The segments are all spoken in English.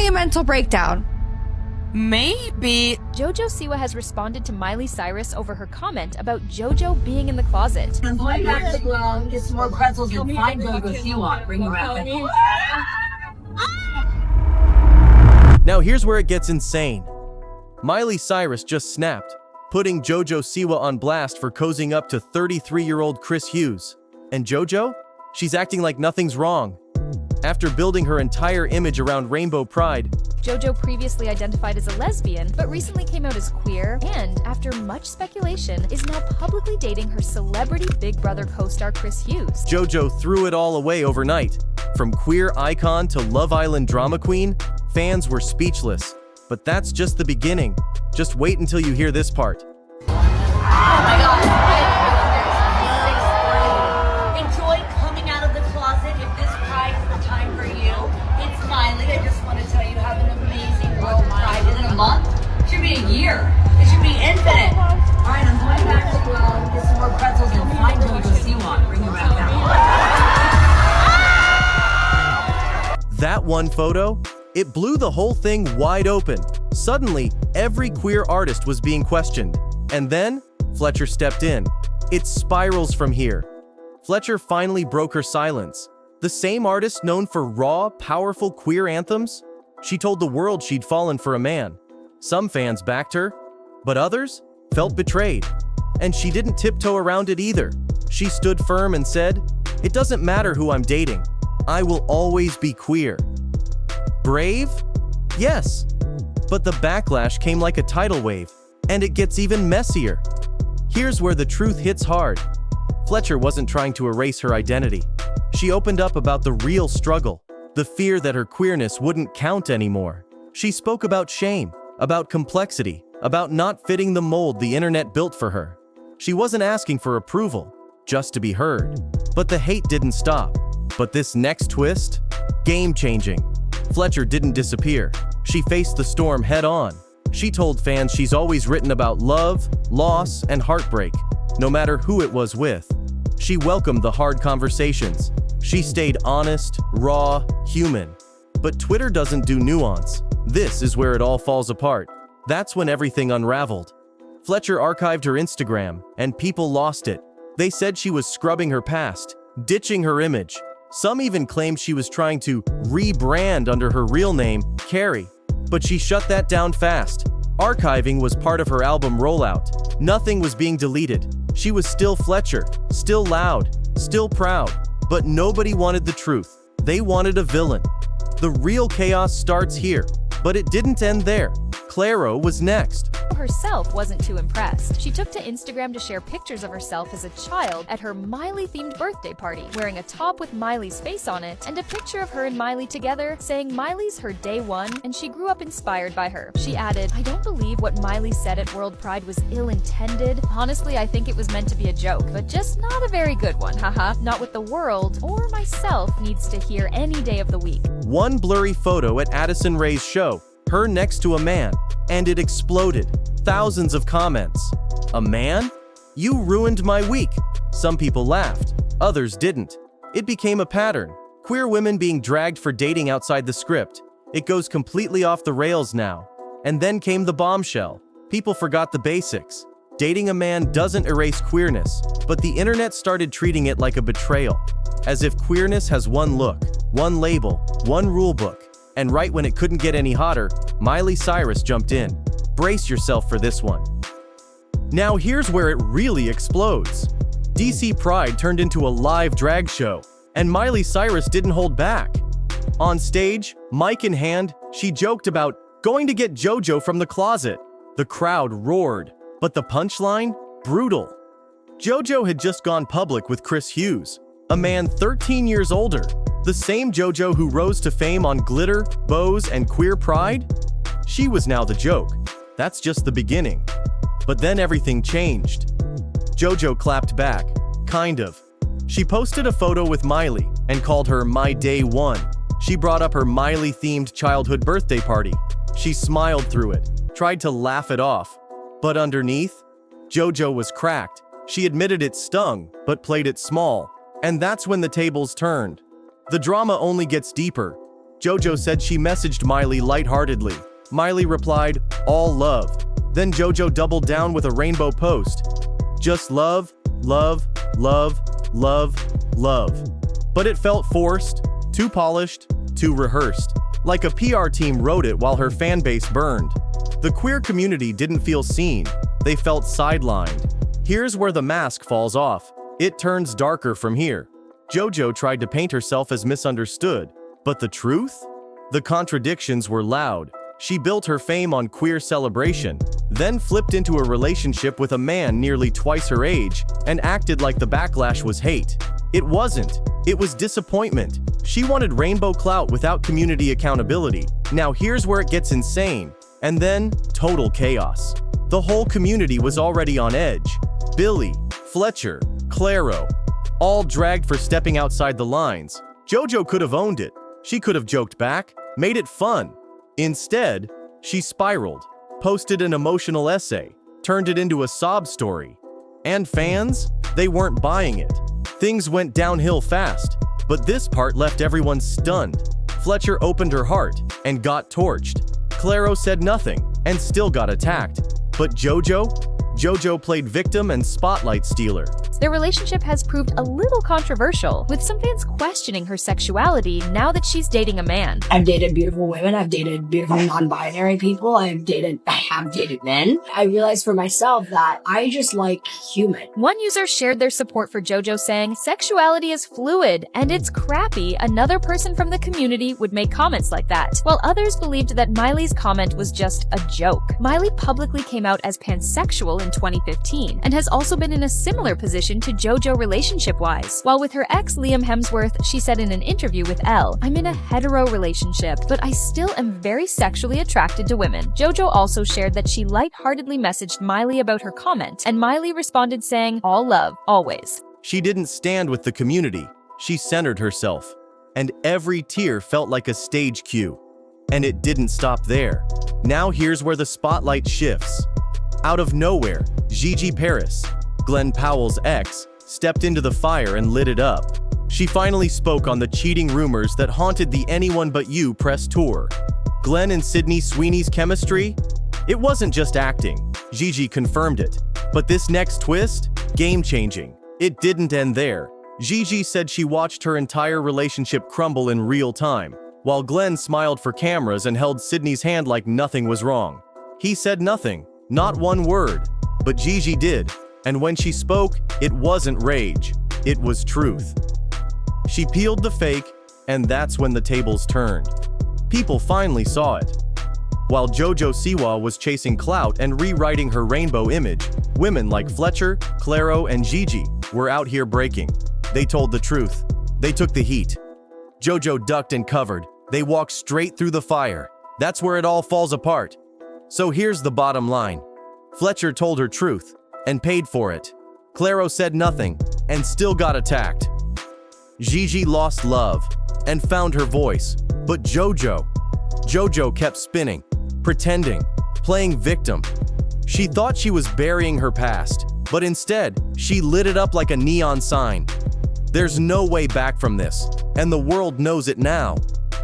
having a mental breakdown. Maybe. JoJo Siwa has responded to Miley Cyrus over her comment about JoJo being in the closet. I'm going back to Guam, get some more pretzels, and find JoJo Siwa. Bring her back. Now here's where it gets insane. Miley Cyrus just snapped, putting JoJo Siwa on blast for cozying up to 33-year-old Chris Hughes. And JoJo? She's acting like nothing's wrong. After building her entire image around rainbow pride, JoJo previously identified as a lesbian, but recently came out as queer, and, after much speculation, is now publicly dating her celebrity Big Brother co-star Chris Hughes. JoJo threw it all away overnight. From queer icon to Love Island drama queen, fans were speechless. But that's just the beginning. Just wait until you hear this part. Oh my God. Enjoy coming out of the closet. If this pride is the time for you, it's Miley. I just want to tell you, have an amazing World Pride. Is it a month? It should be a year. It should be infinite. All right, I'm going back to Guam, get some more pretzels, and find JoJo Siwa. Bring her back down. That one photo? It blew the whole thing wide open. Suddenly, every queer artist was being questioned. And then, Fletcher stepped in. It spirals from here. Fletcher finally broke her silence. The same artist known for raw, powerful queer anthems? She told the world she'd fallen for a man. Some fans backed her, but others felt betrayed. And she didn't tiptoe around it either. She stood firm and said, "It doesn't matter who I'm dating. I will always be queer." Brave? Yes. But the backlash came like a tidal wave, and it gets even messier. Here's where the truth hits hard. Fletcher wasn't trying to erase her identity. She opened up about the real struggle, the fear that her queerness wouldn't count anymore. She spoke about shame, about complexity, about not fitting the mold the internet built for her. She wasn't asking for approval, just to be heard. But the hate didn't stop. But this next twist? Game-changing. Fletcher didn't disappear. She faced the storm head-on. She told fans she's always written about love, loss, and heartbreak, no matter who it was with. She welcomed the hard conversations. She stayed honest, raw, human. But Twitter doesn't do nuance. This is where it all falls apart. That's when everything unraveled. Fletcher archived her Instagram, and people lost it. They said she was scrubbing her past, ditching her image. Some even claimed she was trying to rebrand under her real name, Carrie. But she shut that down fast. Archiving was part of her album rollout. Nothing was being deleted. She was still Fletcher, still loud, still proud. But nobody wanted the truth. They wanted a villain. The real chaos starts here, but it didn't end there. Claro was next. Herself wasn't too impressed. She took to Instagram to share pictures of herself as a child at her Miley-themed birthday party, wearing a top with Miley's face on it, and a picture of her and Miley together, saying Miley's her day one, and she grew up inspired by her. She added, "I don't believe what Miley said at World Pride was ill-intended. Honestly, I think it was meant to be a joke, but just not a very good one, haha. Not what the world, or myself, needs to hear any day of the week." One blurry photo at Addison Rae's show, her next to a man, and it exploded. Thousands of comments. "A man? You ruined my week." Some people laughed, others didn't. It became a pattern. Queer women being dragged for dating outside the script. It goes completely off the rails now. And then came the bombshell. People forgot the basics. Dating a man doesn't erase queerness, but the internet started treating it like a betrayal. As if queerness has one look, one label, one rule book. And right when it couldn't get any hotter, Miley Cyrus jumped in. Brace yourself for this one. Now here's where it really explodes. DC Pride turned into a live drag show, and Miley Cyrus didn't hold back. On stage, mic in hand, she joked about going to get JoJo from the closet. The crowd roared, but the punchline? Brutal. JoJo had just gone public with Chris Hughes, a man 13 years older. The same JoJo who rose to fame on glitter, bows, and queer pride? She was now the joke. That's just the beginning. But then everything changed. JoJo clapped back, kind of. She posted a photo with Miley and called her my day one. She brought up her Miley-themed childhood birthday party. She smiled through it, tried to laugh it off. But underneath, JoJo was cracked. She admitted it stung, but played it small. And that's when the tables turned. The drama only gets deeper. JoJo said she messaged Miley lightheartedly. Miley replied, "All love." Then JoJo doubled down with a rainbow post. Just love, love, love, love, love. But it felt forced, too polished, too rehearsed. Like a PR team wrote it while her fanbase burned. The queer community didn't feel seen. They felt sidelined. Here's where the mask falls off. It turns darker from here. JoJo tried to paint herself as misunderstood. But the truth? The contradictions were loud. She built her fame on queer celebration, then flipped into a relationship with a man nearly twice her age and acted like the backlash was hate. It wasn't. It was disappointment. She wanted rainbow clout without community accountability. Now here's where it gets insane. And then, total chaos. The whole community was already on edge. Billy, Fletcher, Claro, all dragged for stepping outside the lines. JoJo could have owned it. She could have joked back, made it fun. Instead, she spiraled, posted an emotional essay, turned it into a sob story. And fans? They weren't buying it. Things went downhill fast, but this part left everyone stunned. Fletcher opened her heart and got torched. Claro said nothing and still got attacked. But JoJo played victim and spotlight stealer. Their relationship has proved a little controversial, with some fans questioning her sexuality now that she's dating a man. I've dated beautiful women. I've dated beautiful non-binary people. I have dated men. I realized for myself that I just like human. One user shared their support for JoJo saying, "Sexuality is fluid, and it's crappy another person from the community would make comments like that," while others believed that Miley's comment was just a joke. Miley publicly came out as pansexual in 2015, and has also been in a similar position to JoJo relationship-wise. While with her ex Liam Hemsworth, she said in an interview with Elle, "I'm in a hetero relationship, but I still am very sexually attracted to women." JoJo also shared that she lightheartedly messaged Miley about her comment, and Miley responded saying, "All love, always." She didn't stand with the community. She centered herself. And every tear felt like a stage cue. And it didn't stop there. Now here's where the spotlight shifts. Out of nowhere, Gigi Paris, Glenn Powell's ex, stepped into the fire and lit it up. She finally spoke on the cheating rumors that haunted the Anyone But You press tour. Glenn and Sydney Sweeney's chemistry? It wasn't just acting. Gigi confirmed it. But this next twist? Game-changing. It didn't end there. Gigi said she watched her entire relationship crumble in real time, while Glenn smiled for cameras and held Sydney's hand like nothing was wrong. He said nothing, not one word. But Gigi did. And when she spoke, it wasn't rage, it was truth. She peeled the fake, and that's when the tables turned. People finally saw it. While JoJo Siwa was chasing clout and rewriting her rainbow image, women like Fletcher, Claro, and Gigi were out here breaking. They told the truth. They took the heat. JoJo ducked and covered. They walked straight through the fire. That's where it all falls apart. So here's the bottom line. Fletcher told her truth and paid for it. Claro said nothing and still got attacked. Gigi lost love and found her voice. But JoJo kept spinning, pretending, playing victim. She thought she was burying her past, but instead, she lit it up like a neon sign. There's no way back from this, and the world knows it now.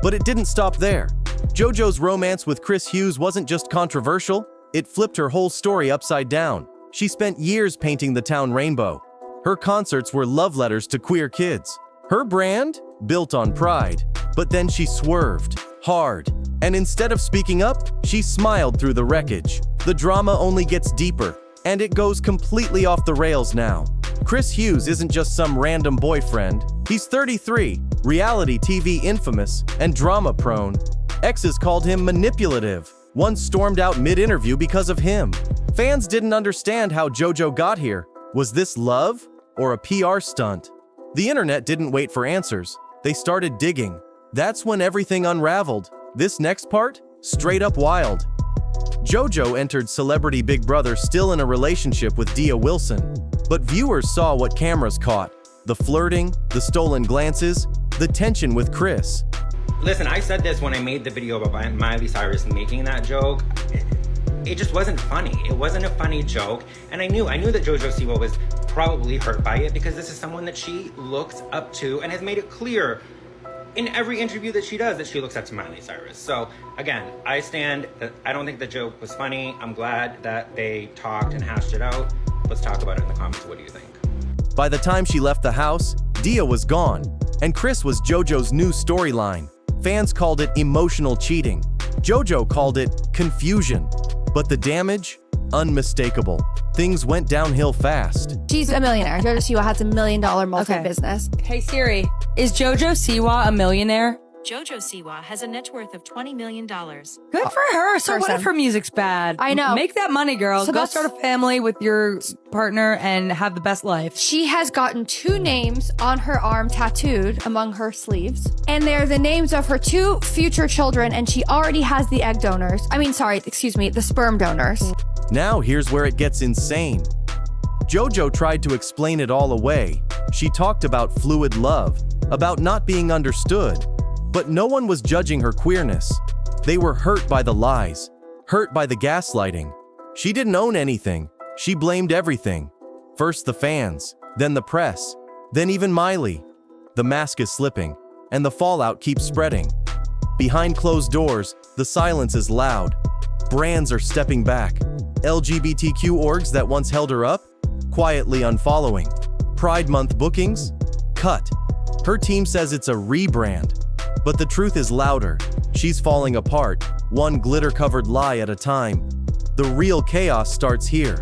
But it didn't stop there. JoJo's romance with Chris Hughes wasn't just controversial, it flipped her whole story upside down. She spent years painting the town rainbow. Her concerts were love letters to queer kids. Her brand? Built on pride. But then she swerved, hard. And instead of speaking up, she smiled through the wreckage. The drama only gets deeper, and it goes completely off the rails now. Chris Hughes isn't just some random boyfriend. He's 33, reality TV infamous, and drama-prone. Exes called him manipulative. One stormed out mid-interview because of him. Fans didn't understand how JoJo got here. Was this love or a PR stunt? The internet didn't wait for answers. They started digging. That's when everything unraveled. This next part? Straight up wild. JoJo entered Celebrity Big Brother still in a relationship with Dia Wilson. But viewers saw what cameras caught. The flirting, the stolen glances, the tension with Chris. Listen, I said this when I made the video about Miley Cyrus making that joke. It just wasn't funny. It wasn't a funny joke. And I knew that JoJo Siwa was probably hurt by it because this is someone that she looks up to and has made it clear in every interview that she does that she looks up to Miley Cyrus. So again, I don't think the joke was funny. I'm glad that they talked and hashed it out. Let's talk about it in the comments. What do you think? By the time she left the house, Dia was gone, and Chris was JoJo's new storyline. Fans called it emotional cheating. JoJo called it confusion. But the damage? Unmistakable. Things went downhill fast. She's a millionaire. JoJo Siwa has $1 million multi-business. Hey Siri, is JoJo Siwa a millionaire? JoJo Siwa has a net worth of $20 million. Good for her. So what Person. if her music's bad? I know. Make that money, girl. So Go that's- start a family with your partner and have the best life. She has gotten 2 names on her arm tattooed among her sleeves. And they're the names of her 2 future children, and she already has the egg donors. The sperm donors. Now here's where it gets insane. JoJo tried to explain it all away. She talked about fluid love, about not being understood. But no one was judging her queerness. They were hurt by the lies, hurt by the gaslighting. She didn't own anything. She blamed everything. First the fans, then the press, then even Miley. The mask is slipping, and the fallout keeps spreading. Behind closed doors, the silence is loud. Brands are stepping back. LGBTQ orgs that once held her up, quietly unfollowing. Pride Month bookings? Cut. Her team says it's a rebrand. But the truth is louder. She's falling apart, one glitter-covered lie at a time. The real chaos starts here.